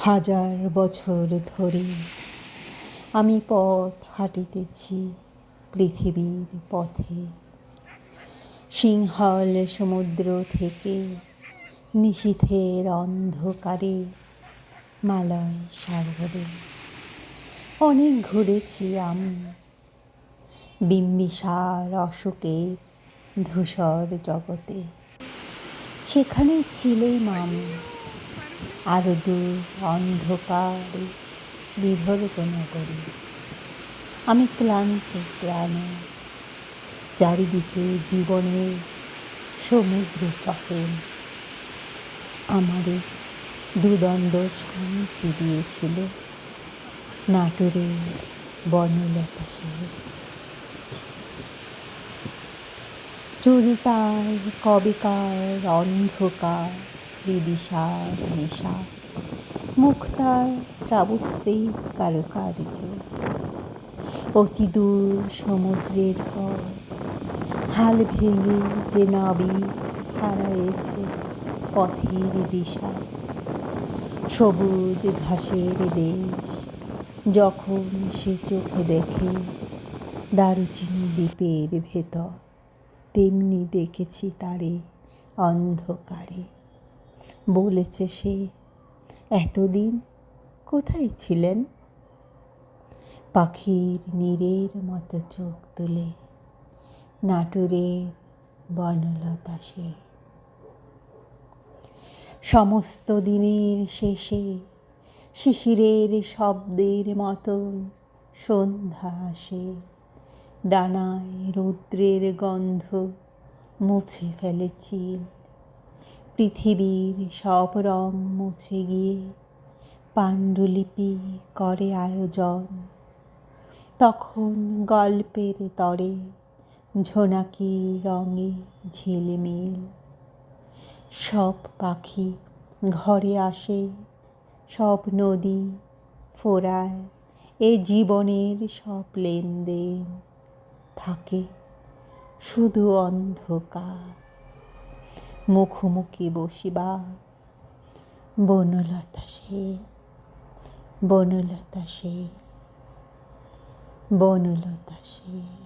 হাজার বছর ধরে আমি পথ হাঁটিতেছি পৃথিবীর পথে। সিংহল সমুদ্র থেকে নিশীথের অন্ধকারে মালয় সাগরে অনেক ঘুরেছি আমি। বিম্বিসার অশোকের ধূসর জগতে, সেখানে ছিলেম আমি। আরো দূর অন্ধকারে বিদর্ভ নগরে আমি ক্লান্ত প্রাণে, চারিদিকে জীবনের সমুদ্র সফেন আমারে দুদণ্ড শান্তি দিয়েছিল নাটোরে বনলতা সেন। চুলতার কবেকার অন্ধকার বিদিশার নেশা, মুক্তার শ্রাবস্তির কারুকার্য, অতি দূর সমুদ্রের পর হাল ভেঙে যে নাবিক হারায়েছে পথের দিশা। সবুজ ঘাসের দেশ যখন সে চোখে দেখে দারুচিনি দ্বীপের ভেতর, তেমনি দেখেছি তারে অন্ধকারে। বলেছে সে, এতদিন কোথায় ছিলেন? পাখির নীড়ের মতো চোখ তুলে নাটোরের বনলতা সে। সমস্ত দিনের শেষে শিশিরের শব্দের মতন সন্ধ্যা আসে। ডানায় রৌদ্রের গন্ধ মুছে ফেলে চিল, পৃথিবীর সব রং মুছে গিয়ে পাণ্ডুলিপি করে আয়োজন। তখন গল্পের তরে ঝোনাকি রঙে ঝিলমিল, সব পাখি ঘরে আসে, সব নদী ফোরায় এ জীবনের সব লেনদেন। থাকে শুধু অন্ধকার, মুখোমুখি বসিবা বনলতা সেন, বনলতা সেন, বনলতা সেন।